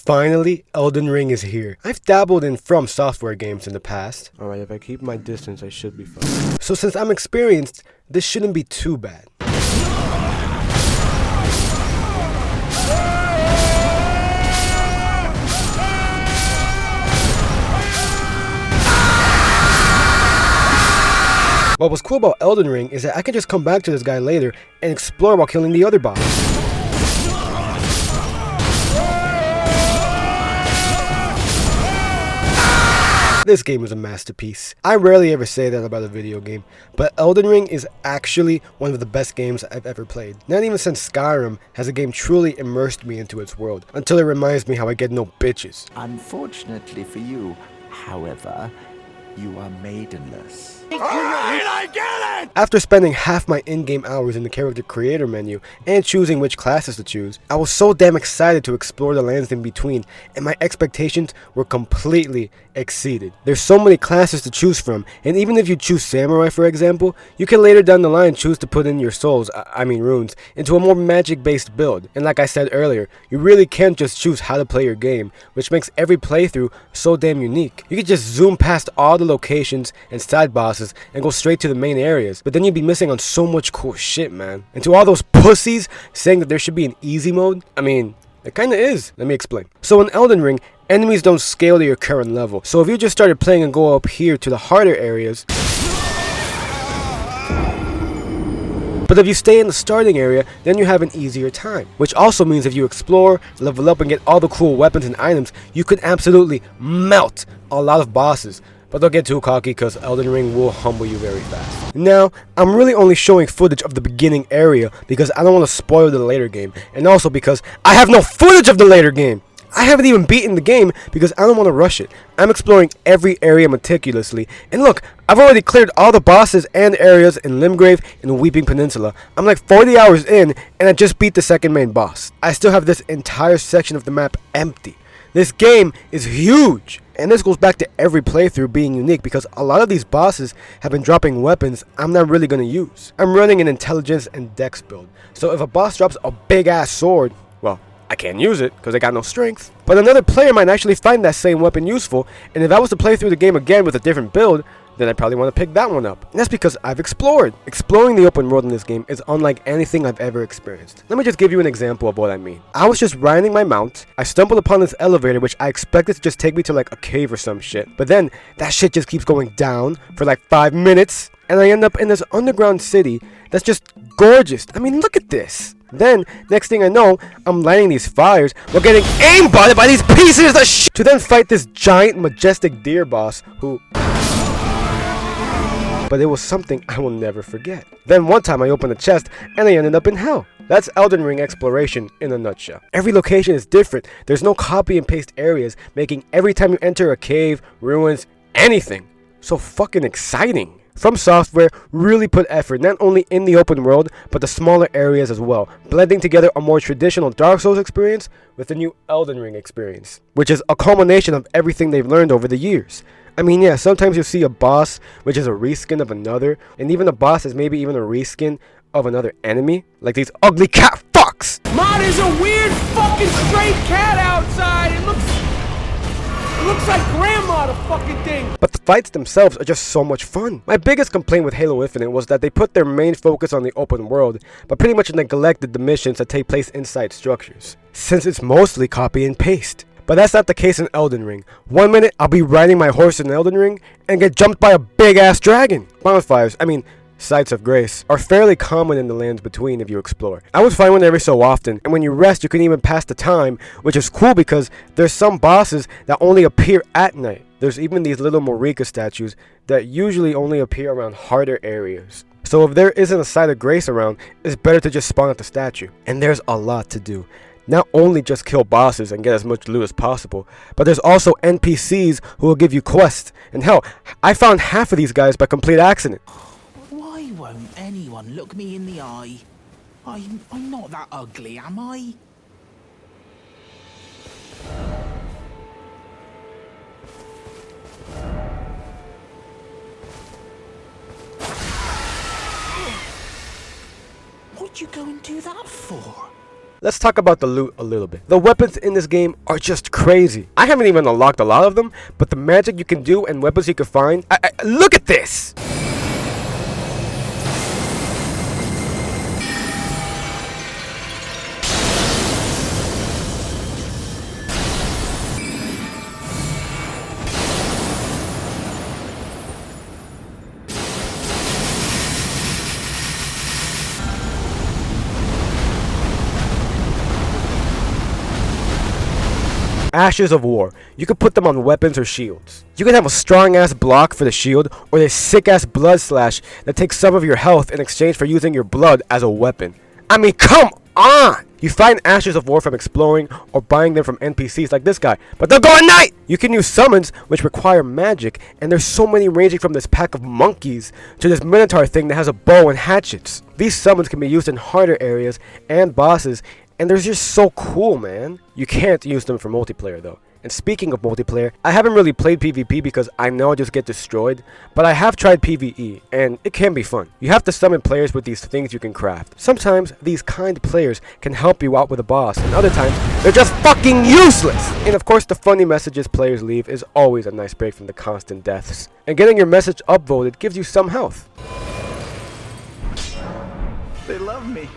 Finally, Elden Ring is here. I've dabbled in From Software games in the past. Alright, if I keep my distance, I should be fine. So since I'm experienced, this shouldn't be too bad. What was cool about Elden Ring is that I can just come back to this guy later and explore while killing the other boss. This game is a masterpiece. I rarely ever say that about a video game, but Elden Ring is actually one of the best games I've ever played. Not even since Skyrim has a game truly immersed me into its world, until it reminds me how I get no bitches. Unfortunately for you, however, you are maidenless. Alright, I get it! After spending half my in-game hours in the character creator menu and choosing which classes to choose, I was so damn excited to explore the lands in between, and my expectations were completely exceeded. There's so many classes to choose from, and even if you choose Samurai for example, you can later down the line choose to put in your souls, runes, into a more magic-based build. And like I said earlier, you really can't just choose how to play your game, which makes every playthrough so damn unique. You can just zoom past all the locations and side bosses and go straight to the main areas, but then you'd be missing on so much cool shit, man. And to all those pussies saying that there should be an easy mode, I mean, it kinda is. Let me explain. So in Elden Ring, enemies don't scale to your current level. So if you just started playing and go up here to the harder areas, but if you stay in the starting area, then you have an easier time. Which also means if you explore, level up, and get all the cool weapons and items, you could absolutely melt a lot of bosses. But don't get too cocky, because Elden Ring will humble you very fast. Now, I'm really only showing footage of the beginning area because I don't want to spoil the later game, and also because I have no footage of the later game! I haven't even beaten the game because I don't want to rush it. I'm exploring every area meticulously, and look, I've already cleared all the bosses and areas in Limgrave and Weeping Peninsula. I'm like 40 hours in, and I just beat the second main boss. I still have this entire section of the map empty. This game is huge! And this goes back to every playthrough being unique because a lot of these bosses have been dropping weapons I'm not really going to use. I'm running an intelligence and dex build, so if a boss drops a big ass sword, well, I can't use it because I got no strength. But another player might actually find that same weapon useful, and if I was to play through the game again with a different build, then I'd probably want to pick that one up. And that's because I've explored. Exploring the open world in this game is unlike anything I've ever experienced. Let me just give you an example of what I mean. I was just riding my mount, I stumbled upon this elevator which I expected to just take me to like a cave or some shit. But then, that shit just keeps going down for like 5 minutes, and I end up in this underground city that's just gorgeous. I mean, look at this. Then, next thing I know, I'm lighting these fires while getting aimbotted by these pieces of shit to then fight this giant majestic deer boss who... But it was something I will never forget. Then one time I opened a chest and I ended up in hell. That's Elden Ring exploration in a nutshell. Every location is different. There's no copy and paste areas, making every time you enter a cave, ruins, anything so fucking exciting. From Software really put effort not only in the open world, but the smaller areas as well, blending together a more traditional Dark Souls experience with the new Elden Ring experience, which is a culmination of everything they've learned over the years. I mean, yeah, sometimes you'll see a boss which is a reskin of another, and even a boss is maybe even a reskin of another enemy, like these ugly cat fucks! Ma, there's a weird fucking stray cat outside! It looks like grandma, the fucking thing! But the fights themselves are just so much fun. My biggest complaint with Halo Infinite was that they put their main focus on the open world, but pretty much neglected the missions that take place inside structures, since it's mostly copy and paste. But that's not the case in Elden Ring. 1 minute, I'll be riding my horse in Elden Ring and get jumped by a big-ass dragon. Bonfires, sites of grace, are fairly common in the lands between if you explore. I would find one every so often, and when you rest, you can even pass the time, which is cool because there's some bosses that only appear at night. There's even these little Marika statues that usually only appear around harder areas. So if there isn't a site of grace around, it's better to just spawn at the statue. And there's a lot to do. Not only just kill bosses and get as much loot as possible, but there's also NPCs who will give you quests. And hell, I found half of these guys by complete accident. Why won't anyone look me in the eye? I'm not that ugly, am I? What'd you go and do that for? let's talk about the loot a little bit. The weapons in this game are just crazy. I haven't even unlocked a lot of them, but the magic you can do and weapons you can find, look at this! Ashes of War. You can put them on weapons or shields. You can have a strong ass block for the shield or this sick ass blood slash that takes some of your health in exchange for using your blood as a weapon. I mean, come on! You find Ashes of War from exploring or buying them from NPCs like this guy, but they'll go at night! You can use summons which require magic, and there's so many ranging from this pack of monkeys to this minotaur thing that has a bow and hatchets. These summons can be used in harder areas and bosses, and they're just so cool, man. You can't use them for multiplayer though. And speaking of multiplayer, I haven't really played PvP because I know I just get destroyed, but I have tried PvE, and it can be fun. You have to summon players with these things you can craft. Sometimes these kind players can help you out with a boss, and other times they're just fucking useless! And of course the funny messages players leave is always a nice break from the constant deaths. And getting your message upvoted gives you some health. They love me.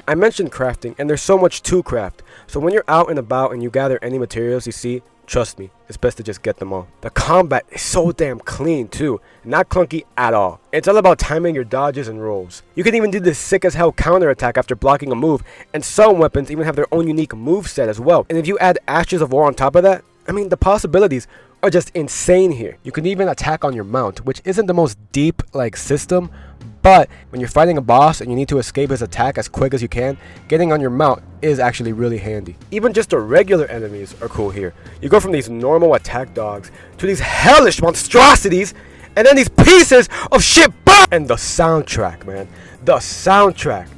I mentioned crafting, and there's so much to craft, so when you're out and about and you gather any materials you see, trust me, it's best to just get them all. The combat is so damn clean too, not clunky at all. It's all about timing your dodges and rolls. You can even do this sick as hell counter attack after blocking a move, and some weapons even have their own unique move set as well. And if you add Ashes of War on top of that, I mean the possibilities are just insane here. You can even attack on your mount, which isn't the most deep like system, but when you're fighting a boss and you need to escape his attack as quick as you can, getting on your mount is actually really handy. Even just the regular enemies are cool here. You go from these normal attack dogs to these hellish monstrosities, and then these pieces of shit. And the soundtrack, man. The soundtrack.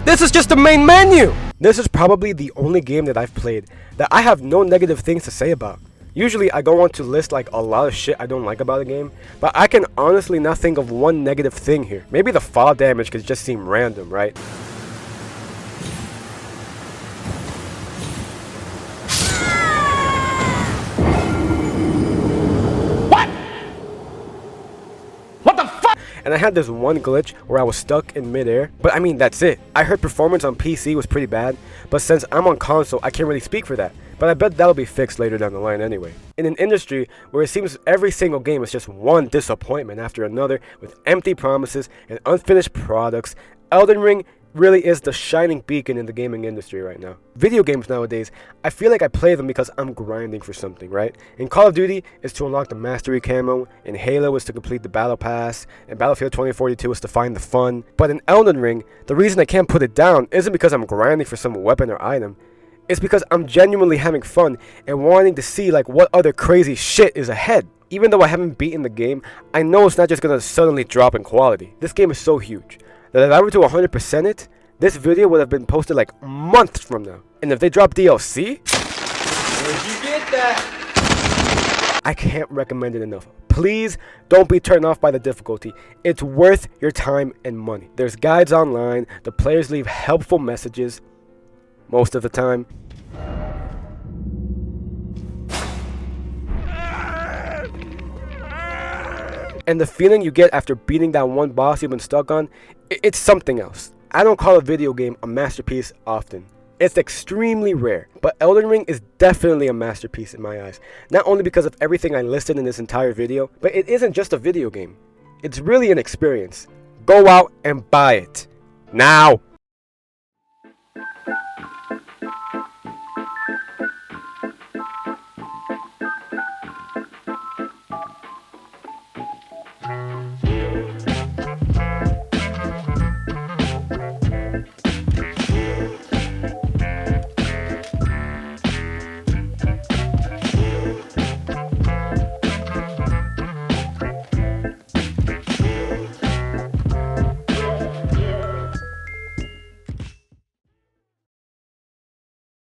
This is just the main menu! This is probably the only game that I've played that I have no negative things to say about. Usually I go on to list like a lot of shit I don't like about a game, but I can honestly not think of one negative thing here. Maybe the fall damage could just seem random, right? And I had this one glitch where I was stuck in midair, but I mean that's it. I heard performance on PC was pretty bad, but since I'm on console I can't really speak for that. But I bet that'll be fixed later down the line anyway. In an industry where it seems every single game is just one disappointment after another with empty promises and unfinished products, Elden Ring really is the shining beacon in the gaming industry right now. Video games nowadays, I feel like I play them because I'm grinding for something, right? In Call of Duty is to unlock the Mastery Camo, in Halo is to complete the Battle Pass, and Battlefield 2042 is to find the fun. But in Elden Ring, the reason I can't put it down isn't because I'm grinding for some weapon or item. It's because I'm genuinely having fun and wanting to see like what other crazy shit is ahead. Even though I haven't beaten the game, I know it's not just gonna suddenly drop in quality. This game is so huge that if I were to 100% it, this video would have been posted like months from now. And if they drop DLC, Where'd you get that? I can't recommend it enough. Please don't be turned off by the difficulty. It's worth your time and money. There's guides online, the players leave helpful messages most of the time. And the feeling you get after beating that one boss you've been stuck on, it's something else. I don't call a video game a masterpiece often. It's extremely rare, but Elden Ring is definitely a masterpiece in my eyes. Not only because of everything I listed in this entire video, but it isn't just a video game. It's really an experience. Go out and buy it. Now!